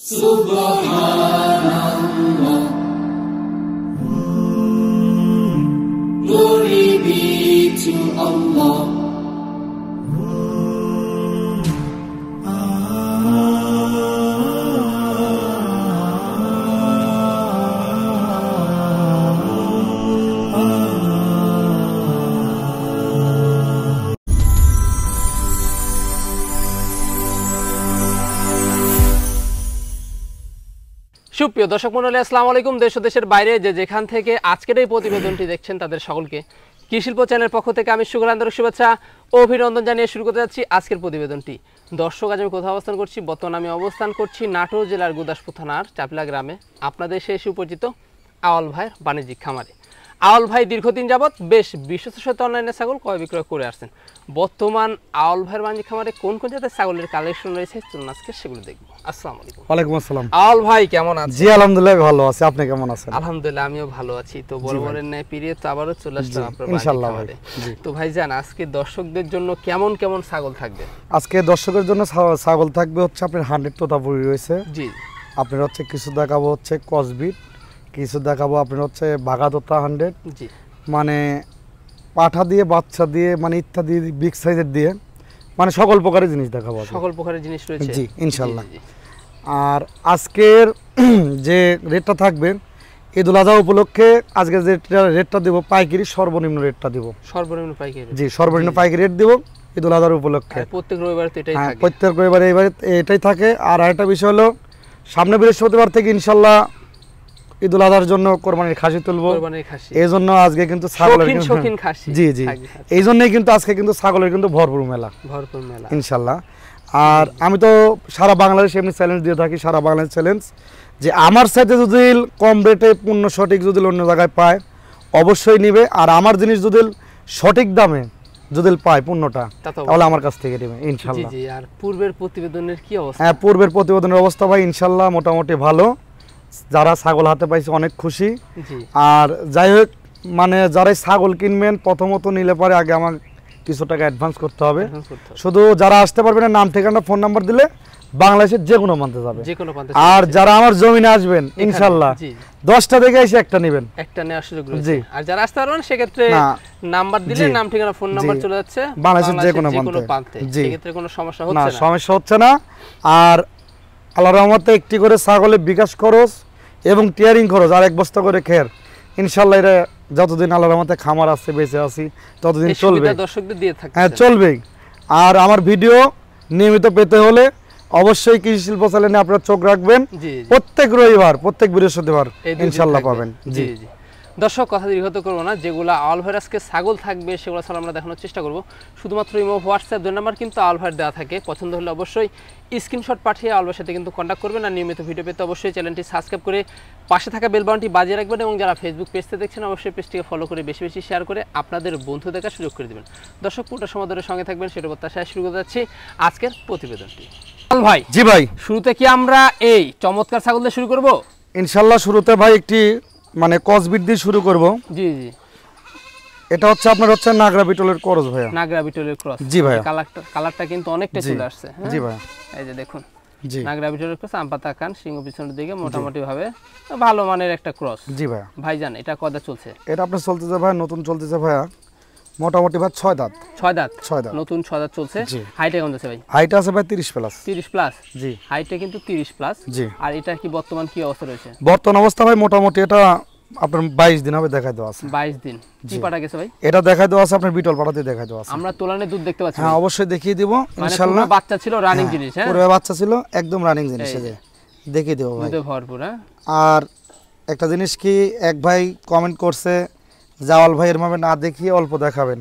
Subhanallah, glory be to Allah. সুপ্রিয় দর্শক মণ্ডলী, আসসালামু আলাইকুম। দেশ ও দেশের বাইরে যে যেখান থেকে আজকের এই প্রতিবেদনটি দেখছেন তাদের সকলকে কৃষিশিল্প চ্যানেলের পক্ষ থেকে আমি শুকর আন্তরিক শুভেচ্ছা ও অভিনন্দন জানিয়ে শুরু করতে যাচ্ছি আজকের প্রতিবেদনটি। দর্শক, আজ আমি কোথাও অবস্থান করছি? বর্তমানে আমি অবস্থান করছি নাটোর জেলার গুদাসপুর থানার চাপলা গ্রামে, আপনাদের সেই সুপরিচিত আওয়াল ভাইয়ের বাণিজ্যিক খামারে। আওয়াল ভাই দীর্ঘদিন যাবৎ বেশ বিশ্বস্তের সাথে অনলাইনে ছাগল ক্রয় বিক্রয় করে আসছেন। বর্তমান আওয়াল ভাইয়ের বাণিজ্যিক খামারে কোন কোন জাতের ছাগলের কালেকশন রয়েছে চলুন আজকে সেগুলো দেখবো। আসসালামু আলাইকুম। ওয়ালাইকুম আসসালাম। আওয়াল ভাই কেমন আছেন? জি আলহামদুলিল্লাহ ভালো আছি, আপনি কেমন আছেন? আলহামদুলিল্লাহ আমিও ভালো আছি। তো বরাবরের ন্যায় পিরিয়ড তো আবারও চলে আসলাম আপনার ইনশাআল্লাহ বাড়িতে। তো ভাইজান, আজকে দর্শকদের জন্য কেমন কেমন ছাগল থাকবে? আজকে দর্শকের জন্য ছাগল থাকবে হচ্ছে আপনার 100 তোতাপুরি রয়েছে। জি। আপনার হচ্ছে কিছু দেখাবো হচ্ছে কসবিট, কিছু দেখাবো আপনার হচ্ছে বাঘাতোতা 100। জি। মানে পাঠা দিয়ে বাচ্চা দিয়ে মানে ইত্যাদি বিগ সাইজের দিয়ে মানে সকল প্রকারের জিনিস দেখাবো। সকল প্রকারের জিনিস রয়েছে। জি ইনশাআল্লাহ। আর আজকের যে রেটটা থাকবে ঈদুল আজহা উপলক্ষে আজকে যে রেটটা দেব পাইকারি সর্বনিম্ন রেটটা দেব। সর্বনিম্ন পাইকারি? জি সর্বনিম্ন পাইকারি রেট দেব ঈদুল আজহার উপলক্ষে। প্রত্যেক রবিবার তো এটাই থাকে। প্রত্যেক রবিবার এটাই থাকে। আর আরেকটা বিষয় হলো সামনে বৃহস্পতিবার থেকে ইনশাআল্লাহ ঈদুল আজহার জন্য কোরবানির খাসি তুলবো। এই জন্য আজকে কিন্তু ছাগলের জি জি এই জন্যই কিন্তু আজকে কিন্তু ছাগলের কিন্তু ভরপুর মেলা ইনশাআল্লাহ। আর আমি তো সারা বাংলাদেশ এমনি চ্যালেঞ্জ দিয়ে থাকি, সারা বাংলাদেশ চ্যালেঞ্জ যে আমার সাথে যদি কম রেটে পণ্য সঠিক যদি অন্য জায়গায় পায় অবশ্যই নিবে। আর আমার জিনিস যদি সঠিক দামে যদি পায় পণ্যটা তাহলে আমার কাছ থেকে নেবে ইনশাআল্লাহ। জি। আর পূর্বের প্রতিবেদনের কি অবস্থা? হ্যাঁ, পূর্বের প্রতিবেদনের অবস্থা ভাই ইনশাআল্লাহ মোটামুটি ভালো। যারা ছাগল হাতে পাইছে অনেক খুশি। আর যাই হোক মানে যারাই ছাগল কিনবেন প্রথমত নিলে পরে আগে আমার কিছু টাকা অ্যাডভান্স করতে হবে। শুধু যারা আসতে পারবে না নাম ঠিকানা ফোন নাম্বার দিলে বাংলাদেশের যে কোনো প্রান্তে যাবে। আর যারা আমার জমিনে আসবেন ইনশাআল্লাহ 10টা দেখে এসে একটা নেবেন, একটা নেওয়ার সুযোগ রয়েছে। আর যারা আসতে পারবেন সেক্ষেত্রে নাম্বার দিলে নাম ঠিকানা ফোন নাম্বার চলে যাচ্ছে বাংলাদেশের যে কোনো প্রান্তে। সেক্ষেত্রে কোনো সমস্যা হচ্ছে না, সমস্যা হচ্ছে না। আর আল্লাহর রহমতে একটি করে ছাগলে বিকাশ খরচ এবং টিয়ারিং খরচ আর 1 বস্তা করে খের ইনশাআল্লাহ এটা যতদিন আল্লাহর রহমতে খামার আছে বেঁচে আছি ততদিন চলবে। দর্শকদের দিয়ে থাকবে। হ্যাঁ চলবেই। আর আমার ভিডিও নিয়মিত পেতে হলে অবশ্যই কৃষি শিল্প চ্যানেলে আপনারা চোখ রাখবেন। প্রত্যেক রবিবার প্রত্যেক বৃহস্পতিবার ইনশাআল্লাহ পাবেন। জি জি। দর্শক, কথা দীর্ঘত করবো না, যেগুলো আওয়াল ভাইয়ের আজকে ছাগল থাকবে সেগুলো ছাড়া আমরা দেখানোর চেষ্টা করব। শুধুমাত্র ইমো হোয়াটসঅ্যাপ 2 নাম্বার কিন্তু আওয়াল ভাইয়ের দেওয়া থাকে। পছন্দ হলে অবশ্যই স্ক্রিনশট পাঠিয়ে আওয়াল ভাইয়ের সাথে কিন্তু কন্ট্যাক্ট করবেন। আর নিয়মিত ভিডিও পেতে অবশ্যই চ্যানেলটি সাবস্ক্রাইব করে পাশে থাকা বেল বাটনটি বাজিয়ে রাখবেন। এবং যারা ফেসবুক পেজতে দেখছেন অবশ্যই পেজটিকে ফলো করে বেশি বেশি শেয়ার করে আপনাদের বন্ধু দেখার সুযোগ করে দেবেন। দর্শক, পুরো সময় ধরে সঙ্গে থাকবেন সেটা প্রত্যাশায় শুরু করতে যাচ্ছি আজকের প্রতিবেদনটি। ভাই জি ভাই, শুরুতে কি আমরা এই চমৎকার ছাগল দিয়ে শুরু করব? ইনশাআল্লাহ শুরুতে ভাই একটি মানে কসবিট দিয়ে শুরু করব। জি জি। এটা হচ্ছে আপনার হচ্ছে নাগরা বিটলের ক্রস ভাইয়া। নাগরা বিটলের ক্রস। জি ভাই। কালারটা কিন্তু অনেকটা চলে আসছে। জি ভাই। এই যে দেখুন, জি নাগরা বিটলের ক্রস, আমপাতা কান, সিংহ পিছনের দিকে মোটামুটি ভাবে ভালো মানের একটা ক্রস। জি ভাই। ভাইজান, এটা কয়দা চলছে? এটা আপনার চলতেছে ভাই নতুন চলতেছে ভাইয়া মোটামুটি ভাই 6 দাঁত। 6 দাঁত নতুন 6 দাঁত চলছে। হাইটে কেমন আছে ভাই? হাইট আছে ভাই 30 প্লাস। 30 প্লাস? জি। হাইটে কিন্তু 30 প্লাস। জি। আর এটা কি বর্তমান কি অবস্থা রয়েছে? বর্তমান অবস্থা ভাই মোটামুটি এটা আপনার 22 দিন হবে দেখাই দেওয়া আছে। 22 দিন। কি পাটা গেছে ভাই? এটা দেখাই দেওয়া আছে আপনার বিটল পাটাতে দেখাই দেওয়া আছে। আমরা তোলানে দুধ দেখতে পাচ্ছি। হ্যাঁ অবশ্যই দেখিয়ে দিব ইনশাআল্লাহ। পুরো বাচ্চা ছিল, রানিং জিনিস। হ্যাঁ পুরো বাচ্চা ছিল, একদম রানিং জিনিস আছে, দেখিয়ে দেব ভাই। দুধে ভরপুর। আর একটা জিনিস কি এক ভাই কমেন্ট করছে জাওয়াল ভাই এর ভাবে না দেখিয়ে অল্প দেখাবেন।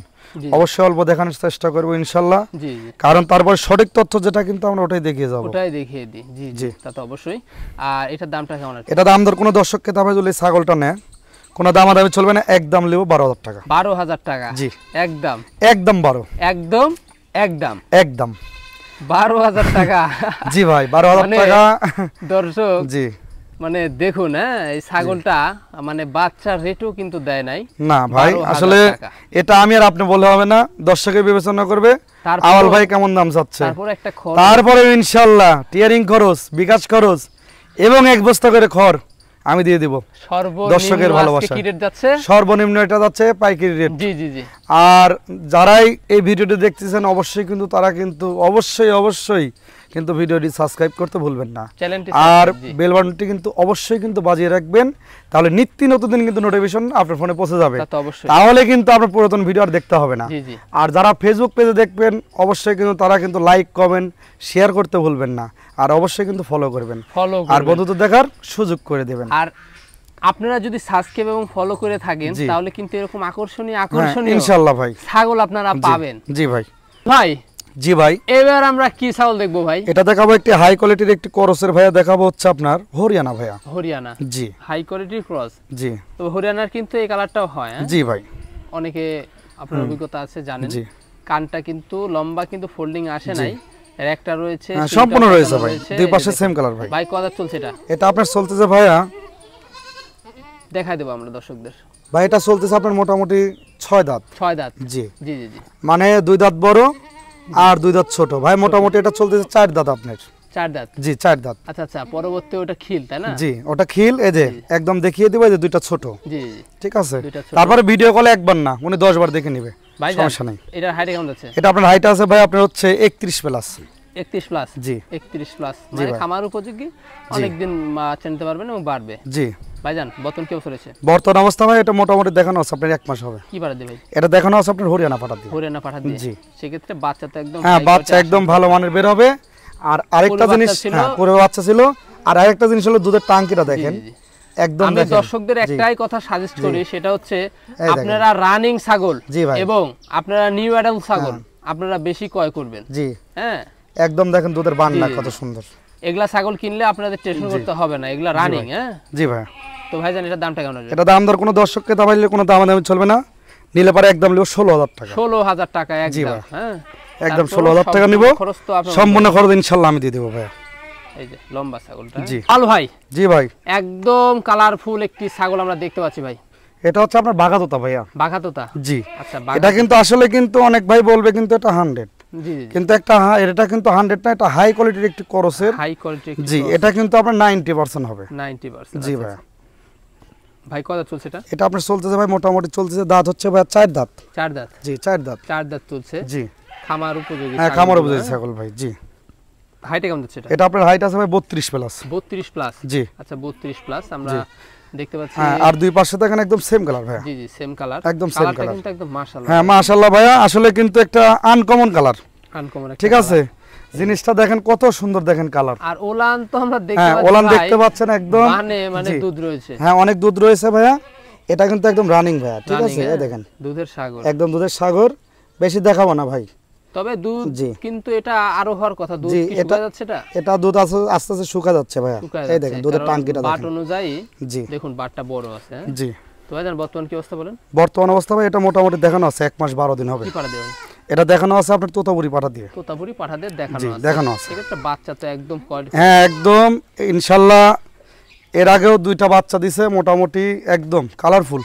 অবশ্যই অল্প দেখানোর চেষ্টা করব ইনশাআল্লাহ। জি জি। কারণ তারপর সঠিক তথ্য যেটা কিন্তু আমরা ওটাই দেখিয়ে যাব। ওটাই দেখিয়ে দিই। জি জি, তা তো অবশ্যই। আর এটার দামটা কেমন আছে? এটা দাম দর কোনো দর্শককে দামে যদি ছাগলটা নেয় কোনো দামাদামি চলবে না, একদম নেব 12,000 টাকা। 12,000 টাকা? জি একদম। একদম 12। একদম একদম একদম 12,000 টাকা। জি ভাই 12,000 টাকা। দর্শক জি মানে দেখুন, এই ছাগলটা মানে বাচ্চার রেটও কিন্তু দেয় নাই। না ভাই আসলে এটা আমি আর আপনি বললে হবে না, দর্শকের বিবেচনা করবে আওয়াল ভাই কেমন দাম চাচ্ছে। তারপরে ইনশাআল্লাহ টিয়ারিং খরচ, বিকাশ খরচ এবং 1 বস্তা করে খড় আমি দিয়ে দিব সর্বনিম্ন দর্শকের ভালোবাসা। আজকে কি রেট যাচ্ছে? সর্বনিম্ন এটা যাচ্ছে পাইকারি রেট। জি জি জি। আর যারাই এই ভিডিওটি দেখতেছেন অবশ্যই কিন্তু তারা কিন্তু অবশ্যই কিন্তু ভিডিওটি সাবস্ক্রাইব করতে ভুলবেন না। চ্যানেলটি আর বেল বাটনটি কিন্তু অবশ্যই কিন্তু বাজিয়ে রাখবেন, তাহলে নিত্য নতুন দিন কিন্তু নোটিফিকেশন আপনার ফোনে পৌঁছে যাবে। তা তো অবশ্যই। তাহলে কিন্তু আপনার পুরাতন ভিডিও আর দেখতে হবে না। জি জি। আর যারা ফেসবুক পেজে দেখবেন অবশ্যই কিন্তু তারা কিন্তু লাইক কমেন্ট শেয়ার করতে ভুলবেন না, আর অবশ্যই কিন্তু ফলো করবেন, ফলো আর বন্ধুদের দেখার সুযোগ করে দেবেন। আর আপনারা যদি সাবস্ক্রাইব এবং ফলো করে থাকেন জি। তাহলে কিন্তু এরকম আকর্ষণীয় হ্যাঁ, ইনশাআল্লাহ ভাই। ছাগল আপনারা পাবেন। জি ভাই। ভাই জি ভাই, এবার আমরা কি ছাগল দেখবো ভাই? এটা দেখাবো একটি হাই কোয়ালিটির একটি ক্রসের ভাইয়া, দেখাবো হচ্ছে আপনার হরিয়ানা ভাইয়া। হরিয়ানা জি হাই কোয়ালিটির ক্রস। জি তবে হরিয়ানার কিন্তু এই কালারটাও হয়, হ্যাঁ? জি ভাই। অনেকে আপনার অভিজ্ঞতা আছে জানেন। জি। কানটা কিন্তু লম্বা কিন্তু ফোল্ডিং আসে নাই, এর একটা রয়েছে হ্যাঁ, সিলটা সম্পূর্ণ রয়েছে পাতানো ভাই, রয়েছে, দুই এই পাশে যে সেম দেখুন। কালার ভাই। ভাই কত চলছে এটা? এটা আপনার চলতেছে ভাইয়া, দেখাই দেবো আমরা দর্শকদের। ভাই এটা চলতেছে আপনার মোটামুটি 6 দাঁত। 6 দাঁত। জি জি জি জি। মানে 2 দাঁত বড় আর 2 দাঁত ছোট ভাই, মোটামুটি এটা চলতেছে 4 দাঁত আপনার। 4 দাঁত। জি 4 দাঁত। আচ্ছা আচ্ছা, পরবর্তী ওটা খিল তাই না? জি ওটা খিল, এই যে একদম দেখিয়ে দিব, এই যে দুইটা ছোট। জি জি। ঠিক আছে, দুইটা ছোট। তারপরে ভিডিও কলে একবার না উনি 10 বার দেখে নেবে, ভাই সমস্যা নাই। এটা হাইট কেমন যাচ্ছে? এটা আপনার হাইট আছে ভাই আপনার হচ্ছে 31 প্লাস। 31 প্লাস। জি 31 প্লাস জি মানে ভাই। খামার উপযোগী, অনেক দিন বাচ্চা নিতে পারবেন এবং বাড়বে। জি ভাইজান বর্তমান কি অবস্থা রয়েছে? বর্তমান অবস্থা ভাই এটা মোটামুটি দেখানো আছে আপনার 1 মাস হবে। কি পাঠা দিয়ে ভাই? এটা দেখানো আছে আপনার হরিয়ানা পাঠা দিয়ে। হরিয়ানা পাঠা দিয়ে। জি। সেক্ষেত্রে বাচ্চা তো একদম হ্যাঁ high বাচ্চা quality একদম আসবে। ভালো মানের বের হবে। আর আরেকটা পূর্বে জিনিস, বাচ্চা ছিল। হ্যাঁ পুরো বাচ্চা ছিল। আর আরেকটা জিনিস হলো দুধের টাঙ্কিটা দেখেন, জি, জি, জি। একদম আমি দেখেন। দর্শকদের জি। একটাই কথা সাজেস্ট করি, সেটা হচ্ছে দেখেন। আপনারা রানিং ছাগল জি ভাই। এবং আপনারা নিউ অ্যাডাল্ট ছাগল আপনারা বেশি ক্রয় করবেন। জি হ্যাঁ, একদম দেখেন দুধের বান্না জি, জি, কত জি। সুন্দর। এগুলা ছাগল কিনলে আপনাদের টেনশন করতে হবে না, এগুলা রানিং। হ্যাঁ, জি ভাই। তো ভাইজান এটার দামটা কেমন আসবে? এটা দাম দর কোনো দর্শককে দাবাইলে কোনো দামাদামি চলবে না, নিলে পারে একদম লিও 16,000 টাকা। 16,000 টাকা জি একদম। ভাই। হ্যাঁ, একদম তারপর 16,000 টাকা নিব, সম্পূর্ণ খরচ তো আপনার সম্পূর্ণ খরচ ইনশাআল্লাহ আমি দিয়ে দেবো ভাই। এই যে লম্বা ছাগলটা। জি। আল ভাই জি ভাই, একদম কালারফুল একটি ছাগল আমরা দেখতে পাচ্ছি ভাই। এটা হচ্ছে আপনার বাঘাতোতা ভাইয়া। বাঘাতোতা। জি আচ্ছা এটা কিন্তু আসলে কিন্তু অনেক ভাই বলবে কিন্তু এটা 100, জি জি। কিন্তু একটা এটা কিন্তু 100 না, এটা হাই কোয়ালিটির একটি ক্রসের। High quality. জি এটা কিন্তু আপনার 90% হবে। 90%। জি ভাই। ভাই কত চলছে এটা? এটা আপনার চলতেছে ভাই মোটামুটি চলতেছে, দাঁত হচ্ছে ভাই 4 দাঁত। 4 দাঁত। জি 4 দাঁত। 4 দাঁত চলছে। জি খামার উপযোগী। হ্যাঁ খামার উপযোগী ছাগল ভাই। জি হাইটে কেমন যাচ্ছে এটা? এটা আপনার হাইট আছে ভাই 32 প্লাস। 32 প্লাস। জি আচ্ছা 32 প্লাস আমরা দেখতে পাচ্ছি। হ্যাঁ, আর দুই পাশে দেখেন একদম সেম কালার ভাই। জি জি সেম কালার। একদম same কালারটা color। কিন্তু একদম মাশাআল্লাহ। হ্যাঁ মাশাআল্লাহ ভাইয়া, আসলে কিন্তু একটা আনকমন কালার। আনকমন একটা ঠিক আছে, colour। জিনিসটা দেখেন কত সুন্দর, দেখেন কালার। আর ওলান তো আমরা দেখতে হ্যাঁ পাচ্ছি। ওলান ভাই, দেখতে পাচ্ছেন একদম। মানে জি। দুধ রয়েছে। হ্যাঁ অনেক দুধ রয়েছে ভাইয়া, এটা কিন্তু একদম রানিং ভাইয়া। ঠিক Running, আছে, এই হ্যাঁ? দেখেন দুধের সাগর। একদম দুধের সাগর, বেশি দেখাবো না ভাই। তবে দুধ জি। কিন্তু এটা আরো হওয়ার কথা। দুধ জি, কি এটা- শুকায় যাচ্ছে এটা? এটা দুধ আস্তে আস্তে শুকা যাচ্ছে ভাইয়া। শুকায় এই যাচ্ছে, দেখেন দুধের কারণ টাঙ্কিটা বাট দেখেন। অনুযায়ী জি দেখুন বাটটা বড় আছে। হ্যাঁ? জি তো ভাইজান বর্তমান কি অবস্থা বলেন? বর্তমান অবস্থা ভাই এটা মোটামুটি দেখানো আছে 1 মাস 12 দিন হবে। কি পাঠা দেবেন? এটা দেখানো আছে আপনার তোতাপুরি পাঠা দিয়ে। তোতাপুরি পাঠাদের দেখানো জি, আছে। দেখানো আছে। সেক্ষেত্রে বাচ্চা তো একদম কোয়ালিটি। হ্যাঁ একদম ইনশাল্লাহ, এর আগেও 2টা বাচ্চা দিছে মোটামুটি একদম কালারফুল।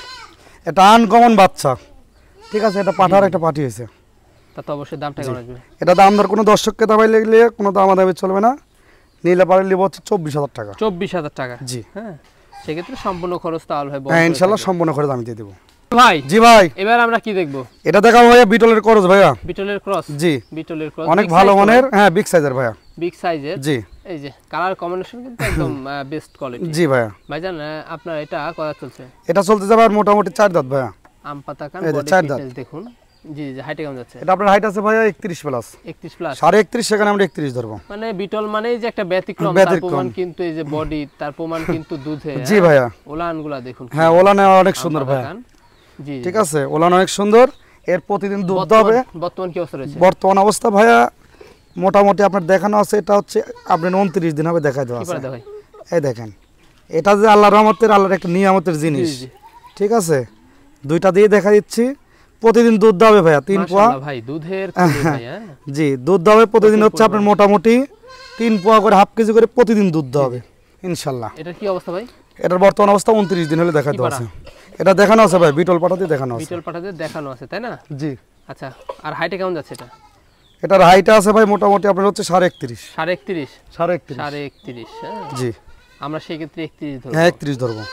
এটা আনকমন বাচ্চা। ঠিক আছে, এটা পাঠার একটা পাঠি হয়েছে। তা তো অবশ্যই দামটা কেমন আসবে? এটা দাম দর কোনো দর্শককে দাবাই লাগলে কোনো দামাদামি চলবে না, নিলে পারে নিব হচ্ছে 24,000 টাকা। 24,000 টাকা। জি হ্যাঁ, সেক্ষেত্রে সম্পূর্ণ খরচ তো আল ভাই বহন হ্যাঁ করে ইনশাল্লাহ থাকবে। সম্পূর্ণ করে আমি দিয়ে দেবো। ভাই জি ভাই, এবার আমরা কি দেখবো? এটা দেখাবো ভাইয়া বিটলের করজ ভাইয়া। বিটলের ক্রস। জি বিটলের ক্রস অনেক ভালো মানের, হ্যাঁ বিগ সাইজের ভাইয়া। বিগ সাইজের। জি এই যে কালার কম্বিনেশন কিন্তু একদম বেস্ট কোয়ালিটি। জি ভাইয়া, ভাইজান আপনার এটা কত চলছে? এটা চলতে যাবে আর মোটামুটি 4 দাঁত ভাইয়া। আম পাতা কান এই যে বডি 4 দাঁত। ফিটনেস দেখুন। জি জি হাইটে কেমন যাচ্ছে? এটা আপনার হাইট আছে ভাইয়া 31 প্লাস। 31 প্লাস। 31.5, সেখানে আমরা 31 ধরবো। মানে বিটল মানেই যে একটা ব্যতিক্রম, তার ব্যতিক্রম। প্রমাণ কিন্তু এই যে বডি, তার প্রমাণ কিন্তু দুধে। জি ভাইয়া। ওলানগুলা দেখুন। হ্যাঁ ওলানে অনেক সুন্দর আম পাতা ভাইয়া। কান। জি জি। ঠিক আছে, ওলান অনেক সুন্দর, এর প্রতিদিন দুধ হবে। বর্তমান কি অবস্থা রয়েছে? বর্তমান অবস্থা ভাইয়া মোটামুটি আপনার দেখানো আছে, এটা হচ্ছে আপনার 29 দিন হবে দেখাই দেওয়া কি আছে। পারে ভাই? এই দেখেন, এটা যে আল্লাহর রহমতের, আল্লাহর একটা নিয়ামতের জিনিস। জি, জি। ঠিক আছে, 2টা দিয়ে দেখা দিচ্ছি। প্রতিদিন দুধ হবে ভাইয়া 3 পোয়া। মাশাআল্লাহ ভাই দুধের কুলি ভাই। হ্যাঁ জি দুধ হবে প্রতিদিন হচ্ছে আপনার মোটামুটি 3 পোয়া করে, হাফ কেজি করে প্রতিদিন দুধ হবে ইনশাল্লাহ। এটা কি অবস্থা ভাই? এটার বর্তমান অবস্থা 29 দিন হলে দেখা কি দেওয়া পাড়া? আছে। এটা দেখানো আছে ভাই, বিটল পাঠাতে দেখানো আছে। বিটল পাঠাতে দেখানো আছে তাই না? জি আচ্ছা, আর হাইটে কেমন যাচ্ছে এটা? এটার হাইট আছে ভাই মোটামুটি আপনার হচ্ছে 31.5। 31.5। 31.5। 31.5। হ্যাঁ জি আমরা সেই ক্ষেত্রে 31 ধরব। হ্যাঁ 31 ধরবো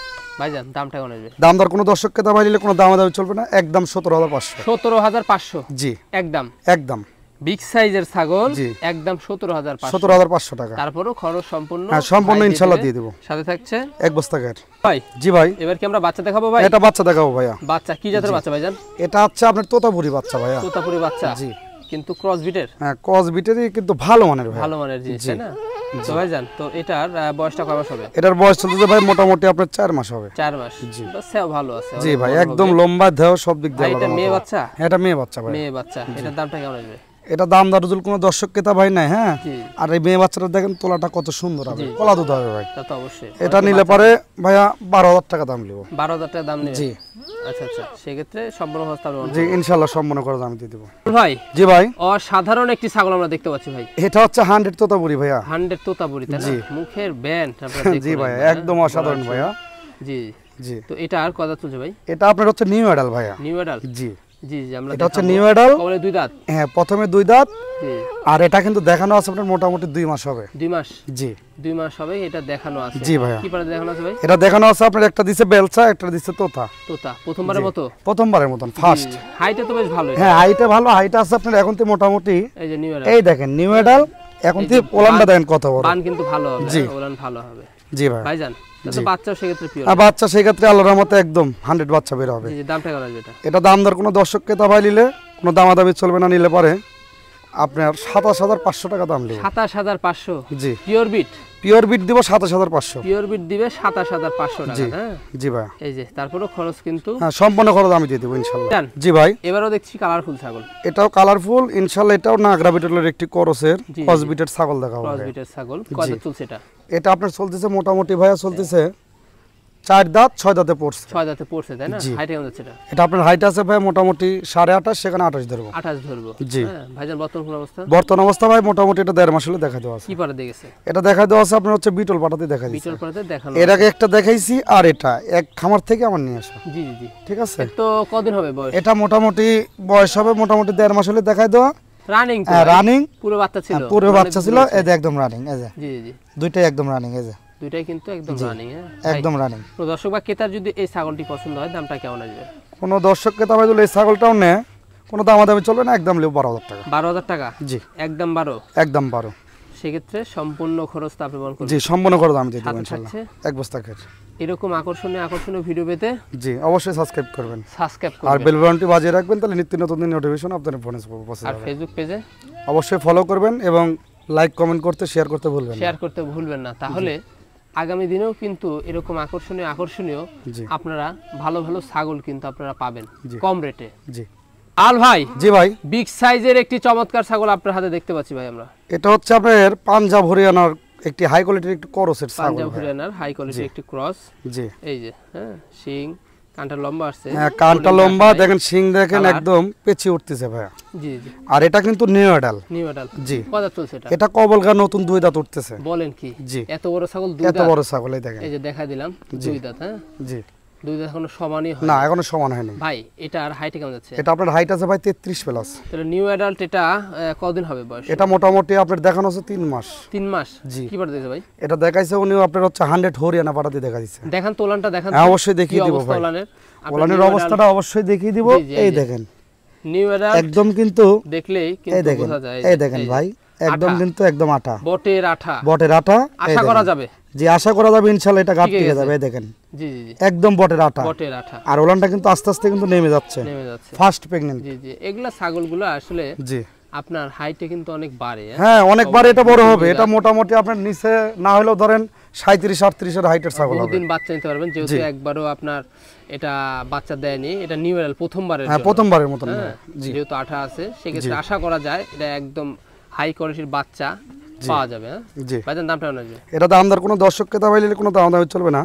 ভাইজান দামটা কেমন আসবে? দাম দর কোনো দর্শক ক্রেতা ভাই নিলে কোনো দামাদামি চলবে না, একদম 17,500। 17,500 জি একদম। একদম বিগ সাইজের ছাগল জি। একদম 17,500। 17,500 টাকা। তারপরও খরচ সম্পূর্ণ? হ্যাঁ সম্পূর্ণ ভাই ইনশাআল্লাহ দেবে। দিয়ে দেবো। সাথে থাকছে এক বস্তা গায়ের। ভাই জি ভাই এবার কি আমরা বাচ্চা দেখাবো ভাই? এটা বাচ্চা দেখাবো ভাইয়া। বাচ্চা কি জাতের বাচ্চা ভাইজান? এটা হচ্ছে আপনার তোতাপুরি বাচ্চা ভাইয়া। তোতাপুরি বাচ্চা জি। কিন্তু ক্রস বিটের? হ্যাঁ ক্রস বিটেরই কিন্তু ভালো মানের ভাই। ভালো মানের জিনিস তাই না? তো ভাইজান তো এটার বয়সটা কয় মাস হবে? এটার বয়স চলতেছে ভাই মোটামুটি আপনার 4 মাস হবে। 4 মাস। জি। তো সেও ভালো আছে। জি অনেক ভাই বড় একদম হবে। লম্বা দেহ সব দিক দিয়ে ভাই, এটা আলাদা মেয়ে আলাদা। বাচ্চা? হ্যাঁ, এটা মেয়ে বাচ্চা ভাই। মেয়ে বাচ্চা। এটার দামটা কেমন আসবে? এটা দাম দারুজুল কোনো দর্শক ক্রেতা ভাই নাই। হ্যাঁ জি। আর এই মেয়ে বাচ্চাটা দেখেন তোলাটা কত সুন্দর হবে, জি। কলা দুধ হবে ভাই। তা তো অবশ্যই। এটা নিলে পরে ভাইয়া 12,000 টাকা দাম নিব। 12,000 টাকা দাম নেবে? জি। আচ্ছা আচ্ছা সেক্ষেত্রে সম্পূর্ণ খরচ তাহলে জি ইনশাআল্লাহ সম্পূর্ণ করে দাম দিয়ে দেব। ভাই জি ভাই অসাধারণ একটি ছাগল আমরা দেখতে পাচ্ছি ভাই। এটা হচ্ছে 100 তোতাপুরি ভাইয়া। 100 তোতাপুরি তাই না? জি। মুখের ব্যান্ড আপনারা দেখুন। জি ভাই একদম অসাধারণ ভাইয়া। জি জি তো এটা আর কত চলছে ভাই? এটা আপনার হচ্ছে নিউ অ্যাডাল ভাইয়া। নিউ অ্যাডাল? জি জি জি আমরা এটা হচ্ছে দেখাবো। নিউ অ্যাডাল। কবলে 2 দাঁত? হ্যাঁ প্রথমে 2 দাঁত জি। আর এটা কিন্তু দেখানো আছে আপনার মোটামুটি 2 মাস হবে। 2 মাস? জি 2 মাস হবে এটা দেখানো আছে। জি ভাইয়া। কি পারে দেখানো আছে ভাই? এটা দেখানো আছে আপনার একটা দিছে বেলচা, একটা দিছে তোতা। তোতা প্রথমবারের মতো? প্রথমবারের মতন ফার্স্ট। হাইটে তো বেশ ভালো। হ্যাঁ হাইটে ভালো, হাইট আছে আপনার এখন তো মোটামুটি। এই যে নিউ এই দেখেন নিউ অ্যাডাল এখন তো ওলানটা দেখেন কত বড়। বান কিন্তু ভালো হবে। জি। ওলান ভালো হবে। জি ভাই ভাইজান তো জি। বাচ্চাও সেক্ষেত্রে পিওর? আর বাচ্চা সেই ক্ষেত্রে আল্লাহর রহমতে একদম 100 বাচ্চা বের হবে। জি জি দামটা কেমন আসবে এটা? এটা দাম দর কোনো দর্শক ক্রেতা ভাই নিলে কোনো দামাদামি চলবে না, নিলে পারে আপনার 27,500 টাকা দাম নেব। 27,500? জি পিওর বিট? পিওর বিট দিব 27,500। পিওর বিট দিবে 27,500 জি টাকা। হ্যাঁ জি ভাই এই যে তারপরেও খরচ কিন্তু? হ্যাঁ সম্পূর্ণ খরচ আমি দিয়ে দেবো ইনশাল্লাহ। জান। জি ভাই এবারও দেখছি কালারফুল ছাগল। এটাও কালারফুল ইনশাল্লাহ, এটাও নাগরা বিটের একটি করসের জি, জি। ক্রস বিটের ছাগল দেখাবো ক্রস ভাই। বিটের ছাগল কত জি। চলছে এটা? এটা আপনার চলতেছে মোটামুটি ভাইয়া চলতেছে 4 দাঁত 6 দাঁতে পড়ছে। 6 দাঁতে পড়ছে তাই না? জি। হাইটে কেমন যাচ্ছে এটা? এটা আপনার হাইট আছে ভাই মোটামুটি 28.5, সেখানে 28 ধরবো। 28 ধরবো। জি। হ্যাঁ ভাইজান বর্তমান কোন অবস্থা? বর্তমান অবস্থা ভাই মোটামুটি এটা 1.5 মাস হলে দেখা দেওয়া আছে। কি পারে দেখেছে? এটা দেখা দেওয়া আছে আপনার হচ্ছে বিটল পাটাতে দেখা দিচ্ছে। বিটল পাড়াতে দেখানো? এর আগে একটা দেখাইছি আর এটা এক খামার থেকে আমার নিয়ে আসা। জি জি জি। ঠিক আছে তো কদিন হবে বয়স? এটা মোটামুটি বয়স হবে মোটামুটি 1.5 মাস হলে দেখাই দেওয়া। রানিং তো? রানিং পুরো বাচ্চা ছিল? পুরো মানে বাচ্চা ছিল, দুধ এই যে একদম রানিং, এই যে জি জি। দুইটাই একদম রানিং, এই যে দুইটাই কিন্তু একদম রানিং। হ্যাঁ একদম রানিং। তো দর্শক বা ক্রেতার যদি এই ছাগলটি পছন্দ হয় দামটা কেমন আসবে? কোনো দর্শককে তবে যদি এই ছাগলটাও নেয় কোনো দামাদামি চলবে না, একদম লিও 12,000 টাকা। 12,000 টাকা? জি একদম 12? একদম 12। সেক্ষেত্রে সম্পূর্ণ খরচ তো আপনি বহন করবেন? জি সম্পূর্ণ করে দাম দিয়ে দেবো সাথে ইনশাল্লাহ। থাকছে? এক বস্তা খের। এরকম আকর্ষণীয় ভিডিও পেতে জি অবশ্যই সাবস্ক্রাইব করবেন সাবস্ক্রাইব আর করবেন। বেল বাটনটি বাজিয়ে রাখবেন, তাহলে নিত্য নতুন নোটিফিকেশন আপনার ফোনে পৌঁছে আর যাবে। ফেসবুক পেজে অবশ্যই ফলো করবেন এবং লাইক কমেন্ট করতে শেয়ার করতে ভুলবেন না। শেয়ার করতে ভুলবেন না, তাহলে আগামী দিনেও কিন্তু এরকম আকর্ষণীয় জি আপনারা ভালো ভালো ছাগল কিন্তু আপনারা পাবেন জি। কম রেটে। জি আল ভাই জি ভাই বিগ সাইজের একটি চমৎকার ছাগল আপনার হাতে দেখতে পাচ্ছি ভাই আমরা। এটা হচ্ছে আপনার পাঞ্জাব হরিয়ানার একটি হাই কোয়ালিটির একটি করসের ছাগল পাঞ্জাব ভাই। হরিয়ানার হাই কোয়ালিটির একটি ক্রস। জি এই যে হ্যাঁ শিং কানটা লম্বা আসছে। হ্যাঁ কানটা লম্বা দেখেন, শিং দেখেন কালার। একদম পেঁচি উঠতেছে ভাইয়া। জি জি আর এটা কিন্তু নিউ অ্যাডাল। New model. জি কত চলছে এটা? এটা কবলগা নতুন 2 দাঁত উঠতেছে। বলেন কি? জি এত বড় ছাগল 2 এত দাঁত? বড় ছাগল এই দেখেন। এই যে দেখা দিলাম 2 দাঁত। হ্যাঁ জি 2 দাঁত এখনো সমানই হয় না এখনো সমান হয়নি ভাই। এটা আর হাইটে কেমন যাচ্ছে? এটা আপনার হাইট আছে ভাই 33 প্লাস। তাহলে নিউ অ্যাডাল্ট এটা কতদিন হবে বয়স? এটা মোটামুটি আপনার দেখানো আছে 3 মাস। 3 মাস? জি। কি পারে দিয়েছে ভাই? এটা দেখাইছে উনি আপনার হচ্ছে 100 হরিয়ানা পাটাতে দেখা দিচ্ছে। দেখান তোলানটা দেখান। হ্যাঁ অবশ্যই দেখিয়ে দিব ভাই। ওলানের ওলানের অবস্থাটা অবশ্যই দেখিয়ে দিব। জি, জি, এই জি। দেখেন নিউ অ্যাডাল্ট একদম কিন্তু দেখলেই এই কিন্তু দেখেন, বোঝা যায়। এই দেখেন ভাই একদম আঠা। কিন্তু একদম আটা, বটের আঠা বটের আটা। এই আশা দেখেন। করা যাবে। জি আশা করা যাবে ইনশাআল্লাহ এটা গাছ ঠিক থেকে আছে। যাবে। এই দেখেন জি জি জি একদম বটের আটা। বটের আঠা আর ওলানটা কিন্তু আস্তে আস্তে কিন্তু নেমে যাচ্ছে, নেমে যাচ্ছে। First pregnant. জি জি এগুলা ছাগলগুলো আসলে জি আপনার হাইটে কিন্তু অনেক বাড়ে। হ্যাঁ অনেকবার এটা বড় হবে। এটা মোটামুটি আপনার নিচে না হলেও ধরেন 37-38 এর হাইটের ছাগল হবে। বহুদিন বাচ্চা নিতে পারবেন, যেহেতু একবারও আপনার এটা বাচ্চা দেয়নি। এটা নিউ অ্যাডাল্ট প্রথমবারের হ্যাঁ জন্য। প্রথমবারের মতন। হ্যাঁ, জি যেহেতু আঠা আছে সেক্ষেত্রে আশা করা যায় এটা একদম হাই কোয়ালিটির বাচ্চা পাওয়া যাবে। হ্যাঁ জি বাজার দামটা কেমন আসবে? এটা দামদার কোনো দর্শক ক্রেতা পাইলে কোনো দাম চলবে না,